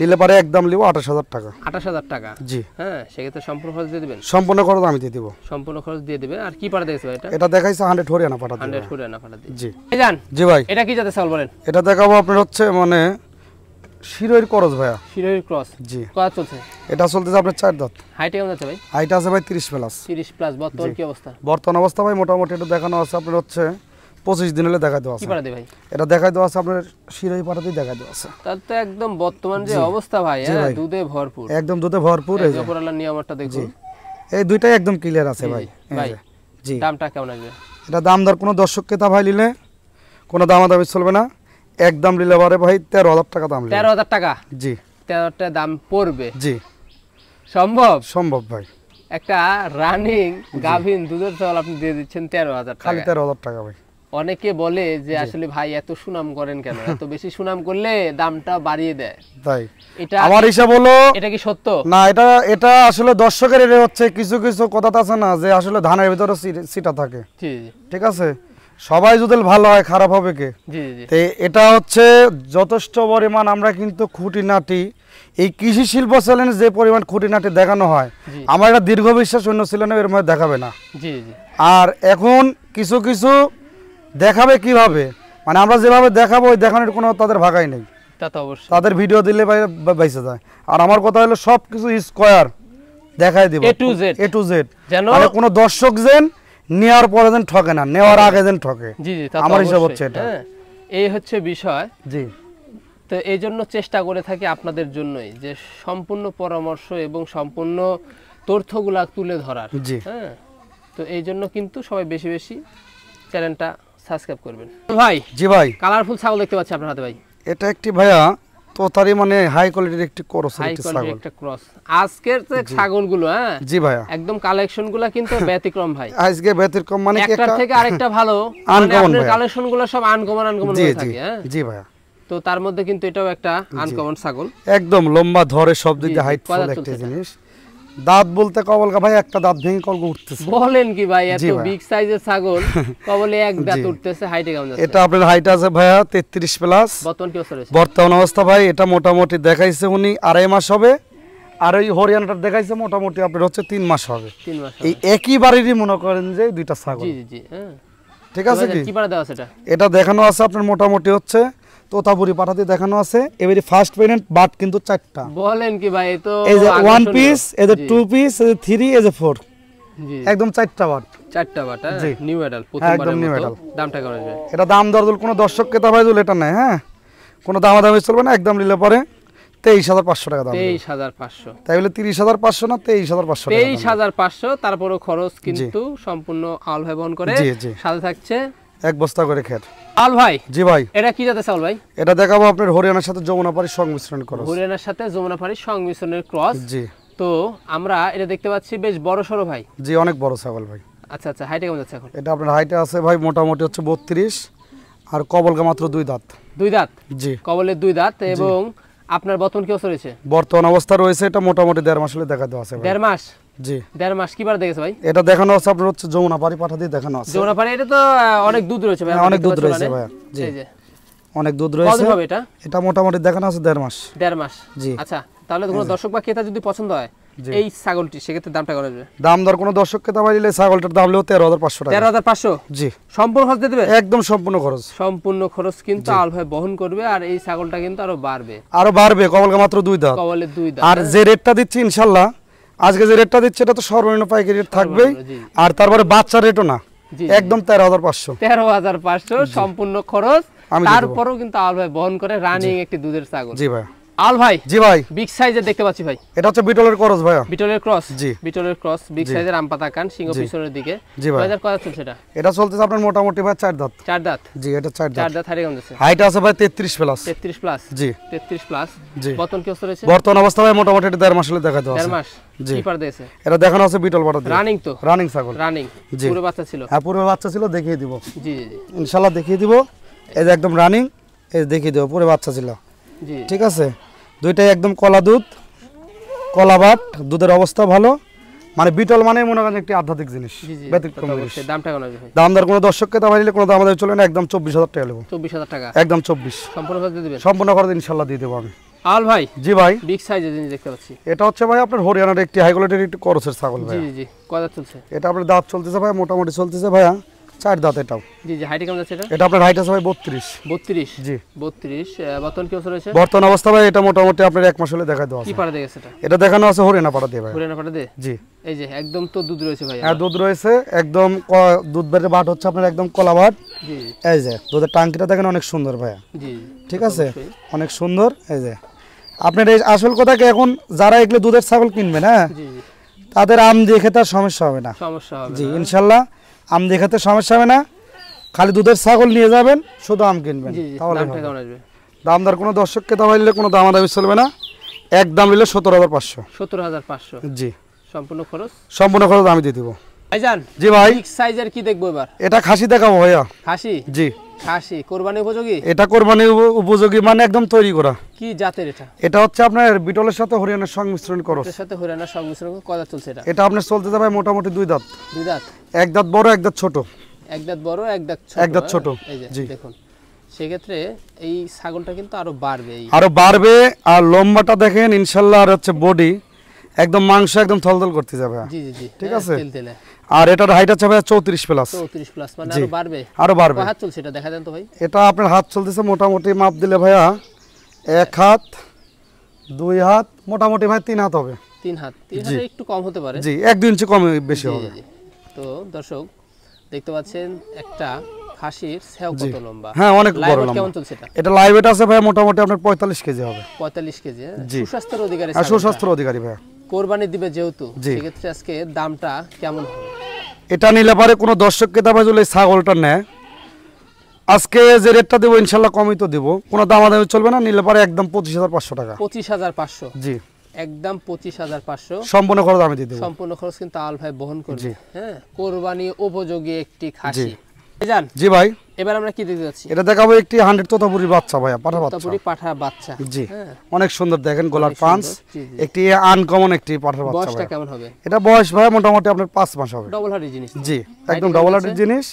নিলে পারে একদম লিব 28,000 টাকা। 28,000 টাকা? জি হ্যাঁ সেক্ষেত্রে সম্পূর্ণ খরচ দিয়ে দেবেন? সম্পূর্ণ খরচ আমি দিয়ে দিব। সম্পূর্ণ খরচ দিয়ে দেবে। আর কি পাঠা দেখছে ভাই? এটা এটা দেখাইছে 100 হরিয়ানা পাঠাতে। 100 ফুট না পাঠা দিয়ে। জি জান জি ভাই এটা কি জাতের ছাগল বলেন? এটা দেখাবো আপনার হচ্ছে মানে শিরোইর করজ ভাইয়া। শিরোহির ক্রস। জি কত চলছে? এটা চলতেছে আপনার 4 দাঁত। হাইটে কেমন যাচ্ছে ভাই? হাইট আছে ভাই 30 প্লাস। 30 প্লাস। বর্তমান জি। কি অবস্থা? বর্তমান অবস্থা ভাই মোটামুটি এটা দেখানো আছে আপনার হচ্ছে 25 দিন হলে দেখাই দেওয়া কি আছে। পাড়া দে ভাই? এটা দেখাই দেওয়া আছে আপনার শিরাই পাটাতেই দেখাই দেওয়া আছে। তাহলে তো একদম বর্তমান যে অবস্থা ভাই, দুধে ভরপুর, একদম দুধে ভরপুর। এই যে জবরালার নিয়মটা দেখুন, এই দুইটাই একদম ক্লিয়ার আছে ভাই। ভাই জি, দামটা কেমন আসবে? এটা দাম দর কোনো দর্শক ক্রেতা ভাই নিলে কোনো দামাদামি চলবে না, একদম নিলে পারে ভাই 13,000 টাকা দাম। 13,000 টাকা? জি, 13,000 টাকা দাম পড়বে? জি সম্ভব? সম্ভব ভাই। একটা রানিং গাভীন দুধের চাল আপনি দিয়ে দিচ্ছেন 13,000 টাকা, খালি 13,000 টাকা ভাই। অনেকে বলে যে আসলে ভাই এত সুনাম করেন কেন, এত বেশি সুনাম করলে দামটা বাড়িয়ে দেয়, তাই এটা আমার হিসাব হলো এটা কি সত্য? না, এটা আসলে দর্শকের এটা হচ্ছে কিছু কিছু কথা আছে না যে আসলে ধানের ভিতরে সিটা থাকে। জি জি, ঠিক আছে, সবাই যদি ভালো হয় খারাপ হবে কে? জি জি, তো এটা হচ্ছে যথেষ্ট পরিমাণ আমরা কিন্তু খুঁটিনাটি এই কৃষি শিল্প চ্যালেঞ্জ যে পরিমাণ খুঁটিনাটি দেখানো হয়, আমার এটা দীর্ঘ বিশ্বাস অন্য ছিল না এর মধ্যে দেখাবে না। জি জি, আর এখন কিছু কিছু দেখাবে কিভাবে, মানে আমরা যেভাবে দেখাবো ওই দেখানোর কোনো তাদের ভাগাই নেই, তা তো অবশ্যই, তাদের ভিডিও দিলে বাইসে যায়। আর আমার কথা হলো সব কিছু স্কোয়ার দেখাই দিব, A to Z, A to Z, যেন মানে কোনো দর্শক যেন নেওয়ার পরে যেন ঠকে না, নেওয়ার আগে যেন ঠকে। জি জি, তা তো আমার হিসাব অবশ্যই, হচ্ছে এটা। হ্যাঁ, এই হচ্ছে বিষয়। জি, তো এই জন্য চেষ্টা করে থাকি আপনাদের জন্যই যে সম্পূর্ণ পরামর্শ এবং সম্পূর্ণ তথ্যগুলা তুলে ধরার। জি, হ্যাঁ, তো এই জন্য কিন্তু সবাই বেশি বেশি চ্যানেলটা সাবস্ক্রাইব করবেন। ভাই জি ভাই, কালারফুল ছাগল দেখতে পাচ্ছি আপনার হাতে ভাই, এটা একটি ভাইয়া তোতারি মানে হাই কোয়ালিটির একটি ক্রস হাই একটি কোয়ালিটির ছাগল। একটা ক্রস। আজকের যে ছাগলগুলো, হ্যাঁ জি ভাইয়া, একদম কালেকশনগুলো কিন্তু ব্যতিক্রম ভাই, আজকে ব্যতিক্রম মানে কি একটা একটা থেকে আরেকটা ভালো, মানে Uncommon আপনার ভাইয়া। কালেকশনগুলো সব আনকমন জি হয়ে জি থাকে। হ্যাঁ, জি ভাইয়া, তো তার মধ্যে কিন্তু এটাও একটা আনকমন ছাগল, একদম লম্বা ধরে সব দিক জি, দিয়ে জি, হাইট ফুল কয়দাঁত একটা চলছে এটা? জিনিস। দাঁত বলতে কবলকা ভাই একটা দাঁত ভেঙে কলকা উঠতেছে। বলেন কি ভাই, এত জি ভাই। বিগ সাইজের ছাগল কবলে এক দাঁত জি। উঠতেছে, হাইটে কেমন যাচ্ছে? এটা আপনার হাইট আছে ভাইয়া 33 প্লাস। বর্তমান কি অবস্থা রয়েছে? বর্তমান অবস্থা ভাই এটা মোটামুটি দেখাইছে উনি 2.5 মাস হবে, আর ওই হরিয়ানাটা দেখাইছে মোটামুটি আপনার হচ্ছে 3 মাস হবে। 3 মাস এই একই বাড়িরই মনে করেন যে দুইটা ছাগল। জি জি জি, হ্যাঁ, ঠিক আছে কি? কি পাড়া দেওয়া আছে এটা? এটা দেখানো আছে আপনার মোটামুটি হচ্ছে তোতাপুরি পাঠাতে দেখানো আছে। এবারে ফার্স্ট প্রেগন্যান্ট বাট কিন্তু 4টা। বলেন কি ভাই, তো এই যে 1 আকর্ষণীয়। পিস, এই যে জি, 2 পিস, এই যে 3, এই যে 4, জি, একদম 4টা বাট। 4টা বাটা জি। নিউ অ্যাডাল, একদম প্রথমবারের new মতো। adult। দামটা কেমন আসবে? এটা দাম দরদুল কোনো দর্শক ক্রেতা ভাই দুল এটা নাই, হ্যাঁ কোনো দামাদামি চলবে না, একদম নিলে পরে 23,500 টাকা দাম। 23,500, তাই বলে 30,500 না, 23,500 টাকা দাম। 23,500, তারপরও খরচ কিন্তু সম্পূর্ণ আল ভাই বহন করে। জি, জি। সাথে থাকছে এক বস্তা করে খের। আল ভাই, জি ভাই, এটা কি জাতের ছাগল ভাই? এটা দেখাবো আপনার হরিয়ানার সাথে যমুনাপাড়ির সংমিশ্রণ করা। হরিয়ানার সাথে যমুনাপাড়ির সংমিশ্রণের ক্রস। জি, তো আমরা এটা দেখতে পাচ্ছি বেশ বড় সড়ো ভাই। জি অনেক বড় ছাগল ভাই। আচ্ছা আচ্ছা, হাইটে কেমন যাচ্ছে এখন? এটা আপনার হাইটে আছে ভাই মোটামুটি হচ্ছে 32, আর কবলকা মাত্র 2 দাঁত। 2 দাঁত, জি, কবলের 2 দাঁত। এবং আপনার বর্তমান কি অবস্থা রয়েছে? বর্তমান অবস্থা রয়েছে এটা মোটামুটি 1.5 মাস হলে দেখা দেওয়া আছে ভাই। 1.5 মাস? জি, 1.5 মাস কি বার দেখেছে ভাই? এটা দেখানো আছে আপনার হচ্ছে যমুনাপাড়ি পাঠা দিয়ে দেখানো আছে। যমুনাপাড়ি, এটা তো অনেক দুধ রয়েছে ভাই, হ্যাঁ, অনেক দেখতে দুধ পাচ্ছি রয়েছে ওখানে। ভাইয়া। জি, এই যে অনেক দুধ রয়েছে। কতদিন হবে এটা? এটা মোটামুটি দেখানো আছে 1.5 মাস। 1.5 মাস। জি। আচ্ছা, তাহলে কোনো দর্শক বা ক্রেতা যদি পছন্দ হয় জি। এই ছাগলটি, সেক্ষেত্রে দামটা কত আসবে? দাম দর কোনো দর্শক ক্রেতা ভাই নিলে ছাগলটার দাম হলো 13,500 টাকা। 13,500? জি, সম্পূর্ণ খরচ দিয়ে দেবে? একদম সম্পূর্ণ খরচ। সম্পূর্ণ খরচ কিন্তু আল ভাই বহন করবে, আর এই ছাগলটা কিন্তু আরো বাড়বে। আরো বাড়বে, কবলকা মাত্র 2 দাঁত। কবলের 2 দাঁত। আর যে রেটটা দিচ্ছি ইনশাল্লাহ, আজকে যে রেটটা দিচ্ছে এটা তো সর্বনিম্ন পাইকারি রেট থাকবেই। জি। আর তারপরে বাচ্চা রেটও না, জি, একদম 13,500। 13,500 সম্পূর্ণ খরচ। আমি দিয়ে দেবো। তারপরেও কিন্তু আল ভাই বহন করে রানিং একটি দুধের ছাগল। জি ভাই, আল ভাই জি ভাই, বিগ সাইজের দেখতে পাচ্ছি ভাই, এটা হচ্ছে বিটলের খরচ ভাইয়া। বিটলের ক্রস। জি। বিটলের ক্রস, বিগ জি। সাইজের আমপাতা কান, সিংহ জি। পিছনের দিকে। জি ভাই। বাজার কত চলছে এটা? এটা চলতেছে আপনার মোটামুটি ভাই 4 দাঁত। 4 দাঁত। জি, এটা 4 4 দাঁত। দাঁত, হাইটে কেমন যাচ্ছে? হাইট আছে ভাই 33 প্লাস। 33 প্লাস। জি, 33 প্লাস। জি। বর্তমান কি অবস্থা রয়েছে? বর্তমান অবস্থা ভাই মোটামুটি এটা 1.5 মাস হলে দেখা দেওয়া 1.5 আছে। মাস। জি। কি পার দিয়েছে? এটা দেখানো আছে বিটল পাটা দিয়ে। রানিং তো? রানিং ছাগল। রানিং। জি। পুরো বাচ্চা ছিল? হ্যাঁ, পূর্বে বাচ্চা ছিল, দেখিয়ে দিব জি জি জি। ইনশাল্লাহ, দেখিয়ে দিব। এই যে একদম রানিং, এই দেখিয়ে দিব, পুরো বাচ্চা ছিল। জি। ঠিক আছে, দুইটাই একদম কলা দুধ, কলা বাট, দুধের অবস্থা ভালো। মানে বিটল মানে মনে করেন একটি আধ্যাত্মিক জিনিস, জি জি। ব্যতিক্রম তা তো জিনিস। অবশ্যই। দামটা কেমন আসবে ভাই? দামদার কোনো দর্শককে তা পাইলে কোনো দাম চলে না, একদম 24,000 টাকা নেবো। 24,000 টাকা একদম 24 সম্পূর্ণ খরচ দিয়ে দিবেন? সম্পূর্ণ খরচ ইনশাল্লাহ দিয়ে দেবো আমি। আল ভাই জি ভাই, বিগ সাইজের জিনিস দেখতে পাচ্ছি। এটা হচ্ছে ভাই আপনার হরিয়ানার একটি হাই কোয়ালিটির একটি করসের ছাগল জি ভাই। জি জি। কত চলছে? এটা আপনার দাঁত চলতেছে ভাই, মোটামুটি চলতেছে ভাইয়া চার দাঁত এটাও। জি জি, হাইটে কেমন যাচ্ছে এটা? এটা আপনার হাইট আছে ভাই 32। 32? জি 32। বর্তমান কি অবস্থা রয়েছে? বর্তমান অবস্থা ভাই এটা মোটামুটি আপনার 1 মাস হলে দেখা দেওয়া কি আছে। পাড়া দিয়ে গেছে এটা? এটা দেখানো আছে হরিয়ানা পাড়া দিয়ে ভাই। হরিয়ানা পাড়া দিয়ে? জি। এই যে একদম তো দুধ রয়েছে ভাই। হ্যাঁ দুধ রয়েছে একদম, দুধ বেড়ে বাট হচ্ছে আপনার একদম কলা বাট। জি। এই যে দুধের টাঙ্কিটা দেখেন অনেক সুন্দর ভাইয়া। জি। ঠিক আছে, অনেক সুন্দর। এই যে আপনার এই আসল কথা কি, এখন যারা এগুলো দুধের ছাগল কিনবেন, হ্যাঁ জি জি, তাদের আম দিয়ে খেতে আর সমস্যা হবে না। সমস্যা হবে জি না। ইনশাল্লাহ আম দিয়ে খেতে সমস্যা হবে না, খালি দুধের ছাগল নিয়ে যাবেন, শুধু আম কিনবেন, জি জি, তাহলে দামটা হবে। কেমন আসবে? দামদার কোনো দর্শককে দাবাইলে কোনো দামাদামি চলবে না, একদম নিলে 17,500। 17,500? জি সম্পূর্ণ খরচ? সম্পূর্ণ খরচ আমি দিয়ে দিব। ভাইজান জি ভাই, বিগ সাইজের কি দেখবো এবার? এটা খাসি দেখাবো ভাইয়া। খাসি? জি খাসি কোরবানি উপযোগী? এটা কোরবানি উপযোগী, মানে একদম তৈরি করা। কি জাতের এটা? এটা হচ্ছে আপনার বিটলের সাথে হরিয়ানার সংমিশ্রণ করস। এর সাথে হরিয়ানার সংমিশ্রণ করে কত চলছে এটা? এটা আপনার চলতে যাবে মোটামুটি 2 দাঁত। 2 দাঁত? এক দাঁত বড় এক দাঁত ছোট। এক দাঁত বড় এক দাঁত ছোট? এক দাঁত ছোট। এই যে জি। দেখুন, সেক্ষেত্রে এই ছাগলটা কিন্তু আরো বাড়বে। আরো বাড়বে, আর লম্বাটা দেখেন ইনশাল্লাহ, আর হচ্ছে বডি একদম মাংস একদম থলথল করতে যাবে। জি জি জি, ঠিক হ্যাঁ, আছে। তেলতেলে। আর এটার হাইট আছে ভাই 34 প্লাস। 34 প্লাস, মানে জি। আরো বাড়বে? আরো বাড়বে। কয় হাত চলছে এটা দেখা দেন তো ভাই। এটা আপনার হাত চলতেছে মোটামুটি মাপ দিলে ভাইয়া 1 হাত 2 হাত মোটামুটি ভাই 3 হাত হবে। 3 হাত? 3 হাতে একটু কম হতে পারে। জি 1-2 ইঞ্চি কম বেশি জি, হবে। জি। তো দর্শক দেখতে পাচ্ছেন একটা খাসির সেও কত লম্বা। হ্যাঁ অনেক লাইভ বড় ওয়েট লম্বা। কেমন চলছে এটা? এটা লাইভ ওয়েট আছে ভাই মোটামুটি আপনার 45 কেজি হবে। 45 কেজি? হ্যাঁ? জি। সুস্বাস্থ্যের অধিকারী আর ছাগলটা। সুস্বাস্থ্যের অধিকারী ভাইয়া। কোরবানি দিবে যেহেতু, জি। সেক্ষেত্রে আজকে দামটা কেমন হবে? এটা নিলে পারে কোনো দর্শককে দামে যদি ছাগলটা নেয়, আজকে যে রেটটা দেবো ইনশাল্লাহ কমই তো দেবো, কোনো দামাদামি চলবে না, নিলে পারে একদম 25,500 টাকা। 25,500? জি একদম 25,500 সম্পূর্ণ খরচ আমি দিয়ে দেবো। সম্পূর্ণ খরচ কিন্তু আল ভাই বহন করবে। জি। হ্যাঁ, কোরবানি উপযোগী একটি খাসি। জি। জান জি ভাই, এবার আমরা কি দেখতে যাচ্ছি? এটা দেখাবো একটি 100 তোতাপুরি বাচ্চা ভাইয়া, পাঠা বাচ্চা। তোতাপুরি পাঠা বাচ্চা। জি হ্যাঁ, অনেক সুন্দর, দেখেন গলার অনেক পাঞ্চ, সুন্দর। জি, জি। একটি আনকমন একটি পাঠার বাচ্চা বয়সটা ভাইয়া। কেমন হবে? এটা বয়স ভাইয়া মোটামুটি আপনার 5 মাস হবে। ডবল হার্ডি জিনিস? জি Height একদম কেমন ডবল আছে? হার্টের জিনিস।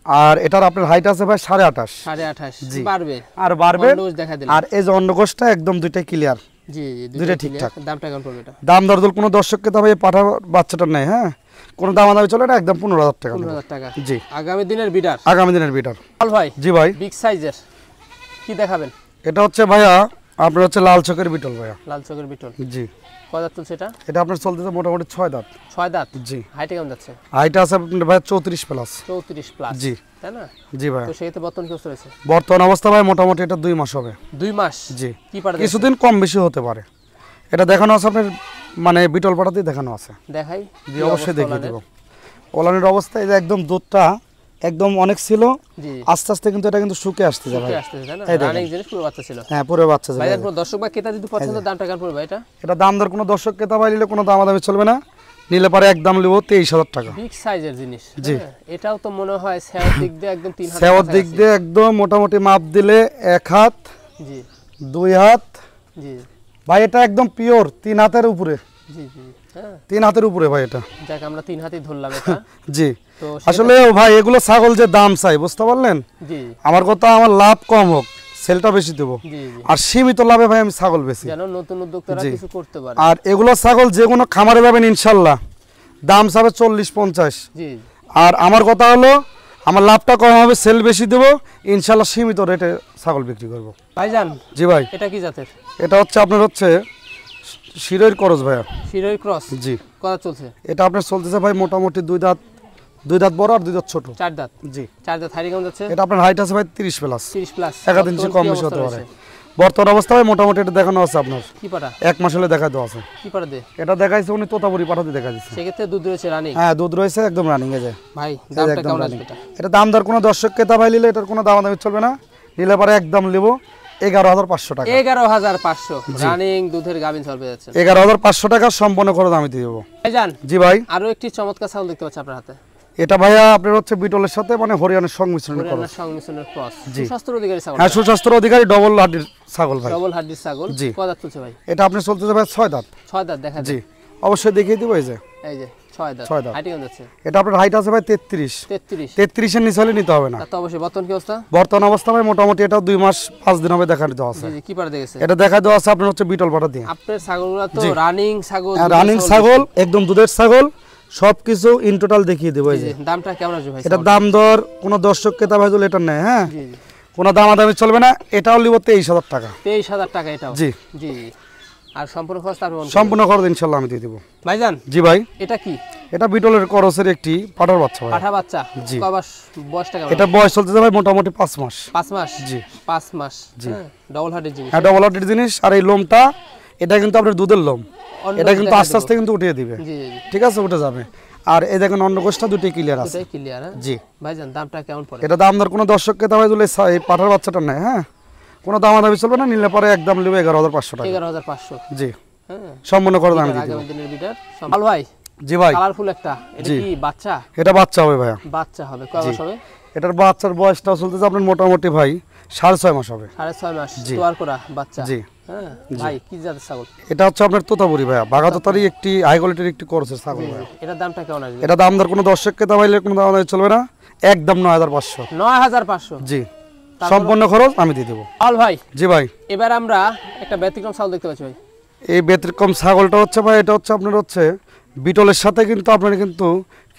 আর এটার আপনার হাইট আছে ভাই 28.5। 28.5? জি। বাড়বে? আর বাড়বে। অন্ডকোষ দেখা দিলাম। আর এই যে অন্ডকোষটা একদম দুইটাই ক্লিয়ার। জি জি, দুইটা clear। ঠিকঠাক। দামটা কেমন পড়বে এটা? দাম দরদল কোনো দর্শককে দাম এই পাঠা বাচ্চাটার নেই, হ্যাঁ কোনো দামাদামি চলে না, একদম 15,000 টাকা দেবো। 15,000 টাকা? জি আগামী দিনের বিডার? আগামী দিনের বিটার। আল ভাই জি ভাই, বিগ সাইজের কি দেখাবেন? এটা হচ্ছে ভাইয়া আপনার হচ্ছে লাল চকের বিটল ভাইয়া। লাল চোখের বিটল? জি কয় দাঁত চলছে এটা? এটা আপনার চলতেছে মোটামুটি 6 দাঁত। 6 দাঁত? জি হাইটে কেমন যাচ্ছে? হাইট আছে আপনার ভাইয়া 34 প্লাস। 34 প্লাস? জি। তাই না? জি ভাইয়া, তো সেক্ষেত্রে বর্তমান কি অবস্থা রয়েছে? বর্তমান অবস্থা ভাই মোটামুটি এটা 2 মাস হবে। 2 মাস? জি কি পাড়া কিছুদিন কম বেশি হতে পারে। এটা দেখানো আছে আপনার মানে বিটল পাটাতেই দেখানো আছে। দেখাই? জি কি অবশ্যই অবস্থা দেখিয়ে ওলানের? দেবো। ওলানের অবস্থা এই যে একদম দুধটা একদম অনেক ছিল, জি। আস্তে আস্তে কিন্তু এটা কিন্তু শুকে আসতে যাবে। শুকিয়ে আসতেছে, তাই না? এই দেখেন। রানিং জিনিস পুরো বাচ্চা ছিল। হ্যাঁ পুরো বাচ্চা যাবে। ভাইজান কোনো দর্শক বা ক্রেতা যদি পছন্দ, দামটা কেমন পড়বে এটা? এটা দাম দর কোনো দর্শক ক্রেতা পাইলে কোনো দামাদামি চলবে না, নিলে পারে একদম নেবো 23,000 টাকা। বিগ সাইজের জিনিস। জি। হ্যাঁ, এটাও তো মনে হয় সেওর দিক দিয়ে একদম 3 হাত। সেওয়ার দিক দিয়ে একদম মোটামুটি মাপ দিলে 1 হাত জি 2 হাত। জি ভাই এটা একদম পিওর 3 হাতের উপরে, জি জি। হ্যাঁ, 3 হাতের উপরে ভাই এটা। যাক আমরা 3 হাতই ধরলাম এটা। জি তো আসলে ভাই এগুলো ছাগল যে দাম চাই, বুঝতে পারলেন? জি আমার কথা আমার লাভ কম হোক, সেলটা বেশি দেবো, জি জি, আর সীমিত লাভে ভাই আমি ছাগল বেশি। যেন নতুন উদ্যোক্তারা জি। কিছু করতে পারে। আর এগুলো ছাগল যে কোনো খামারে যাবেন ইনশাল্লাহ দাম চাবে 40-50। জি আর আমার কথা হলো আমার লাভটা কম হবে, সেল বেশি দেবো, ইনশাল্লাহ সীমিত রেটে ছাগল বিক্রি করবো। ভাইজান জি ভাই, এটা কি জাতের? এটা হচ্ছে আপনার হচ্ছে শিরোইর করজ ভাইয়া। শিরোই ক্রস? জি কত চলছে? এটা আপনার চলতেছে ভাই মোটামুটি 2 দাঁত, 2 দাঁত বড় আর 2 দাঁত ছোট। 4 দাঁত? জি 4 দাঁত। হাইট কেমন যাচ্ছে? এটা আপনার হাইট আছে ভাই 30 প্লাস। 30 প্লাস? 1 ইঞ্চি কম বেশি হতে পারে। বর্তমান অবস্থা ভাই মোটামুটি এটা দেখানো আছে আপনার কি পাটা? 1 মাস হলে দেখা দেওয়া আছে। কি পাটা দে? এটা দেখাইছে উনি তোতাপুরি পাঠাতে দেখা দিচ্ছে। সেক্ষেত্রে দুধ রয়েছে রানিং? হ্যাঁ দুধ রয়েছে একদম রানিং এ যায় ভাই এই যে দামটা একদম কেমন রানিং। আসবে এটা? এটা দাম দর কোনো দর্শক ক্রেতা ভাই নিলে এটার কোনো দামাদামি চলবে না, নিলে পরে একদম নেবো 11,500 টাকা। 11,500 রানিং দুধের গাভিন চলবে যাচ্ছে। 11,500 টাকা সম্পূর্ণ করে আমি দিয়ে দেবো। ভাইজান জি ভাই, আরো একটি চমৎকার ছাগল দেখতে পাচ্ছি আপনার হাতে। এটা ভাইয়া আপনার হচ্ছে বিটলের সাথে মানে হরিয়ানার সংমিশ্রণ করা। হরিয়ানার সংমিশ্রণের ক্রস? জি। সুস্বাস্থ্যের অধিকারী ছাগল? হ্যাঁ সুস্বাস্থ্যের অধিকারী ডবল হাড্ডির ছাগল ভাই। ডবল হার্ডির ছাগল? জি। কয় দাঁত চলছে ভাই? এটা আপনি চলতে যাবে 6 দাঁত। 6 দাঁত দেখা জি যায়? অবশ্যই দেখিয়ে দিব। এই যে 6 দাঁত। 6 দাঁত। হাইট কেমন যাচ্ছে? এটা আপনার হাইট আছে ভাই 33। 33? 33 এর নিচে হলে নিতে হবে না। তা তো অবশ্যই। বর্তমান কি অবস্থা? বর্তমান অবস্থা ভাই মোটামুটি এটা 2 মাস 5 দিন হবে দেখা দেওয়া আছে। জি জি, কি পাড়া দেখেছে? এটা দেখা দেওয়া আছে আপনার হচ্ছে বিটল পাটা দিয়ে। আপনার ছাগলগুলো তো জি। রানিং ছাগল? রানিং ছাগল, একদম দুধের ছাগল, সবকিছু ইন টোটাল দেখিয়ে দেবো। এই যে দামটা কেমন আসবে ভাই? এটার দাম দর কোনো দর্শক ক্রেতা ভাই যদি এটা নেয়, হ্যাঁ জি জি, কোনো দামাদামি চলবে না। এটাও নিব 23,000 টাকা। 23,000 টাকা এটাও? জি জি জি। আর সম্পূর্ণ খরচ তার সম্পূর্ণ খরচ ইনশাআল্লাহ আমি দিয়ে দেব। ভাইজান জি ভাই, এটা কি? এটা বিটলের করসের একটি পাঠার বাচ্চা ভাই। পাঠা বাচ্চা? জি। কয় মাস বয়সটা কেমন? এটা বয়স চলতেছে ভাই মোটামুটি 5 মাস। 5 মাস? জি 5 মাস। জি। ডবল হার্টের জিনিস? হ্যাঁ ডবল হার্টের জিনিস। আর এই লোমটা এটা কিন্তু আপনার দুধের লোম, এটা কিন্তু আস্তে আস্তে কিন্তু উঠিয়ে দিবে। জি জি, ঠিক আছে, উঠে যাবে। আর এই দেখেন অন্ডকোষটা দুটোই ক্লিয়ার আছে। দুটোই ক্লিয়ার? জি। ভাইজান দামটা কেমন পড়ে? এটা দাম দর কোনো দর্শক ক্রেতা ভাই যদি এই পাঠার বাচ্চাটা নেয়, হ্যাঁ কোনো দামাদামি চলবে না। নিলে পরে একদম নেবে 11,500 টাকা। 11,500? জি হ্যাঁ সম্পূর্ণ করে আমি দিয়ে দেব। আগামী দিনের বিটার ভালো ভাই। জি ভাই, কালারফুল একটা, এটা কি বাচ্চা? এটা বাচ্চা হবে ভাইয়া। বাচ্চা হবে? কয় মাস হবে? এটার বাচ্চার বয়সটা চলতেছে আপনার মোটামুটি ভাই 6.5 মাস হবে। 6.5 মাস তোয়ার করা বাচ্চা? জি। হ্যাঁ ভাই কি জাতের ছাগল? এটা হচ্ছে আপনার তোতাপুরি ভাইয়া, বাগাতোতারই একটি হাই কোয়ালিটির একটি কোর্সের ছাগল ভাইয়া। এটার দামটা কেমন আসবে? এটা দাম দর কোনো দর্শক ক্রেতা ভাইলে কোনো দাম চলবে না, একদম 9,500। 9,500? জি সম্পূর্ণ খরচ আমি দিয়ে দেবো। আল ভাই জি ভাই, এবার আমরা একটা ব্যতিক্রম ছাগল দেখতে পাচ্ছি ভাই। এই ব্যতিক্রম ছাগলটা হচ্ছে ভাই, এটা হচ্ছে আপনার হচ্ছে বিটলের সাথে কিন্তু আপনার কিন্তু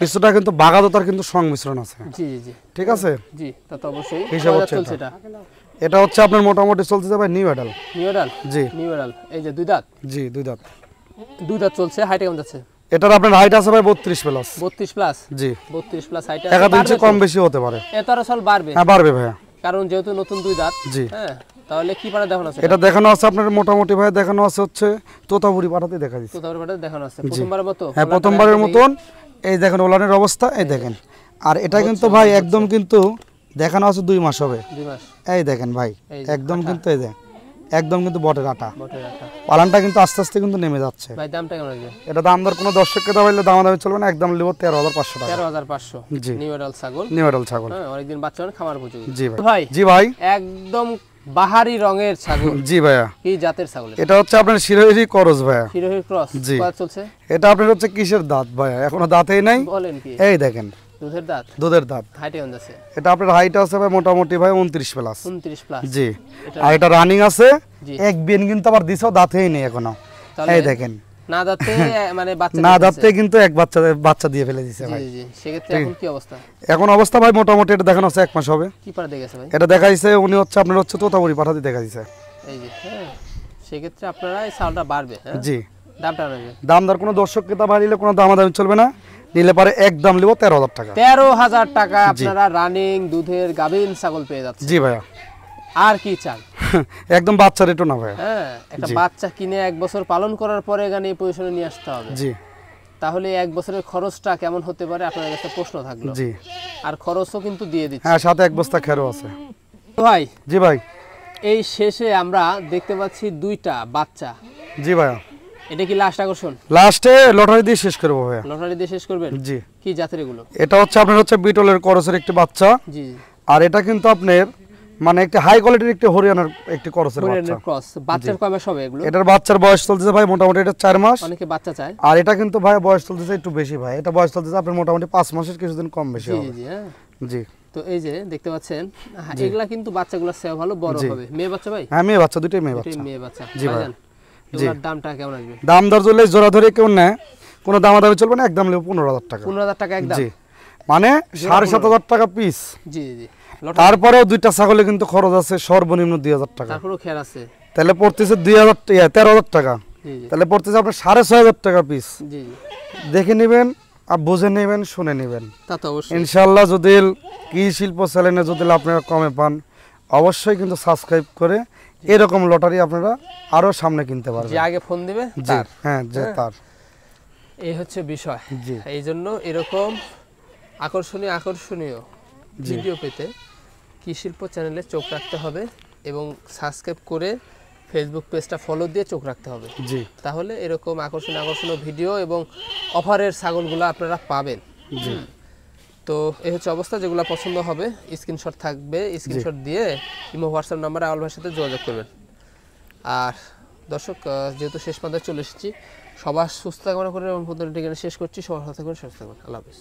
কিছুটা কিন্তু বাগাতোতার কিন্তু সংমিশ্রণ আছে। জি জি জি, ঠিক আছে। জি তা তো অবশ্যই। হিসাব কয় দাঁত হচ্ছে চলছে এটা। এটা? এটা হচ্ছে আপনার মোটামুটি চলতেছে ভাই নিউ অ্যাডাল। নিউ অ্যাডাল? জি নিউ অ্যাডাল। এই যে দুই দাঁত? জি 2 দাঁত। 2 দাঁত চলছে। হাইট কেমন যাচ্ছে? এটার আপনার হাইট আছে ভাই 32 প্লাস। 32 প্লাস? জি 32 প্লাস হাইট 1 ইঞ্চি কম বেশি হতে পারে। এত আর আসল বাড়বে? হ্যাঁ বাড়বে ভাইয়া, কারণ যেহেতু নতুন 2 দাঁত। জি। হ্যাঁ তাহলে কি পাড়া দেখানো আছে? এটা দেখানো আছে আপনার মোটামুটি ভাই দেখানো আছে হচ্ছে তোতাপুরি পাঠাতে দেখা দিচ্ছে। তো তারপরে পাড়া দেখানো আছে প্রথমবারের মতো? হ্যাঁ প্রথমবারের মতন। এই দেখেন ওলানের অবস্থা, এই দেখেন। আর এটা কিন্তু ভাই একদম কিন্তু দেখানো আছে 2 মাস হবে। 2 মাস? এই দেখেন ভাই একদম কিন্তু এই যে একদম কিন্তু বটের আটা, বটের আটা। পালানটা কিন্তু আস্তে আস্তে কিন্তু নেমে যাচ্ছে। ভাই দামটা কেমন আসবে? এটা দাম দর কোনো দর্শক ক্রেতা হইলে দামাদামি চলবে না, একদম লিব 13,500 টাকা। 13,500? জি নিউ অ্যাডাল ছাগল। নিউ অ্যাডাল ছাগল। হ্যাঁ অনেকদিন বাচ্চা মানে খামার উপযোগী। জি ভাই। ভাই জি ভাই। একদম বাহারি রঙের ছাগল। জি ভাইয়া। কি জাতের ছাগল এটা? এটা হচ্ছে আপনার শিরোহিরি করস ভাইয়া। শিরোহী ক্রস? জি। কত চলছে? এটা আপনার হচ্ছে কিসের দাঁত ভাইয়া, এখনো দাঁতেই নাই। বলেন কি? এই দেখেন দুধের দাঁত? দুধের দাঁত। হাইট কেমন যাচ্ছে? এটা আপনার হাইট আছে ভাই মোটামুটি ভাই 29 প্লাস। 29 প্লাস? জি। আর এটা রানিং আছে। জি। এক বিন কিন্তু আবার দিছেও দাঁতেই নেই এখনো। এই দেখেন না দাঁতে মানে বাচ্চা না দাঁতে কিন্তু এক বাচ্চা দিয়ে ফেলে দিছে ভাই। জি জি। সেক্ষেত্রে এখন কি অবস্থা? এখন অবস্থা ভাই মোটামুটি এটা দেখানো আছে 1 মাস হবে। কি পাড়া দিয়ে গেছে ভাই? এটা দেখাইছে উনি হচ্ছে আপনার হচ্ছে তোতাপুরি পাঠাতে দেখা দিছে। এই যে হ্যাঁ সেক্ষেত্রে আপনারা এই চালটা বাড়বে। হ্যাঁ জি দামটা নেবে? দাম দর কোনো দর্শক ক্রেতা ভাই নিলে কোনো দামাদামি চলবে না, নিলে পারে একদম নিব 13,000 টাকা। 13,000 টাকা আপনারা রানিং দুধের গাভীন ছাগল পেয়ে যাচ্ছেন। জি ভাইয়া। আর কি চান? একদম বাচ্চা রেটও না ভাইয়া। হ্যাঁ একটা বাচ্চা কিনে 1 বছর পালন করার পরে এখানে এই পজিশনে নিয়ে আসতে হবে। জি তাহলে 1 বছরের খরচটা কেমন হতে পারে আপনার কাছে প্রশ্ন থাকলো। জি। আর খরচও কিন্তু দিয়ে দিচ্ছি। হ্যাঁ সাথে 1 বস্তা খেরও আছে। ভাই জি ভাই। এই শেষে আমরা দেখতে পাচ্ছি 2টা বাচ্চা। জি ভাইয়া। এটা কি লাস্ট আকর্ষণ? লাস্টে লটারি দিয়ে শেষ করবো ভাইয়া। লটারি দিয়ে শেষ করবেন? জি। কি জাতের এগুলো? এটা হচ্ছে আপনার হচ্ছে বিটলের করসের একটি বাচ্চা। জি। আর এটা কিন্তু আপনার মানে একটা হাই কোয়ালিটির একটি হরিয়ানার একটি করসের বাচ্চা। ক্রস। বাচ্চার কয় মাস হবে এগুলো? এটার বাচ্চার বয়স চলতেছে ভাই মোটামুটি এটা 4 মাস। অনেকে বাচ্চা চায়। আর এটা কিন্তু ভাই বয়স চলতেছে একটু বেশি ভাই, এটা বয়স চলতেছে আপনার মোটামুটি 5 মাসের কিছুদিন কম বেশি জি হবে। জি হ্যাঁ। জি। তো এই যে দেখতে পাচ্ছেন এগুলা কিন্তু বাচ্চাগুলো সেও ভালো বড় হবে। মেয়ে বাচ্চা ভাই? হ্যাঁ মেয়ে বাচ্চা, দুটোই মেয়ে এটাই বাচ্চা। মেয়ে বাচ্চা। জি ভাই। ভাইজান এগুলোর দামটা কেমন আসবে? দাম দর চলে জোড়া ধরে কেউ নেয় কোনো দামাদামি চলবে না, একদম নেব 15,000 টাকা। 15,000 টাকা একদম? জি মানে 7,500 টাকা পিস। জি জি। তারপরেও 2টা ছাগলে কিন্তু খরচ আছে সর্বনিম্ন 2,000 টাকা। তারপরেও খেয়াল আছে? তাহলে পড়তেছে 13,000 টাকা। জি জি। তাহলে পড়তেছে আপনার 6,500 টাকা পিস। জি জি। দেখে নেবেন আর বুঝে নেবেন, শুনে নেবেন। তা তো অবশ্যই। ইনশাআল্লাহ যদি কৃষি শিল্প চ্যানেলে যদি আপনারা কমে পান অবশ্যই কিন্তু সাবস্ক্রাইব করে এরকম লটারি আপনারা আরো সামনে কিনতে পারবেন। যে আগে ফোন দিবে জি হ্যাঁ যে তার এই হচ্ছে বিষয়। জি। এই জন্য এরকম আকর্ষণীয় ভিডিও পেতে কৃষি শিল্প চ্যানেলে চোখ রাখতে হবে এবং সাবস্ক্রাইব করে ফেসবুক পেজটা ফলো দিয়ে চোখ রাখতে হবে। জি। তাহলে এরকম আকর্ষণীয় ভিডিও এবং অফারের ছাগলগুলো আপনারা পাবেন। জি। তো এই হচ্ছে অবস্থা। যেগুলো পছন্দ হবে স্ক্রিনশট থাকবে, স্ক্রিনশট দিয়ে ইমো হোয়াটসঅ্যাপ নাম্বারে আউল ভাইয়ের সাথে যোগাযোগ করবেন। আর দর্শক যেহেতু শেষ পর্যায়ে চলে এসেছি, সবার সুস্থ কামনা করে এবং শেষ করছি। সবার সাথে করে সুস্থ থাকবেন। আল্লাহ হাফেজ।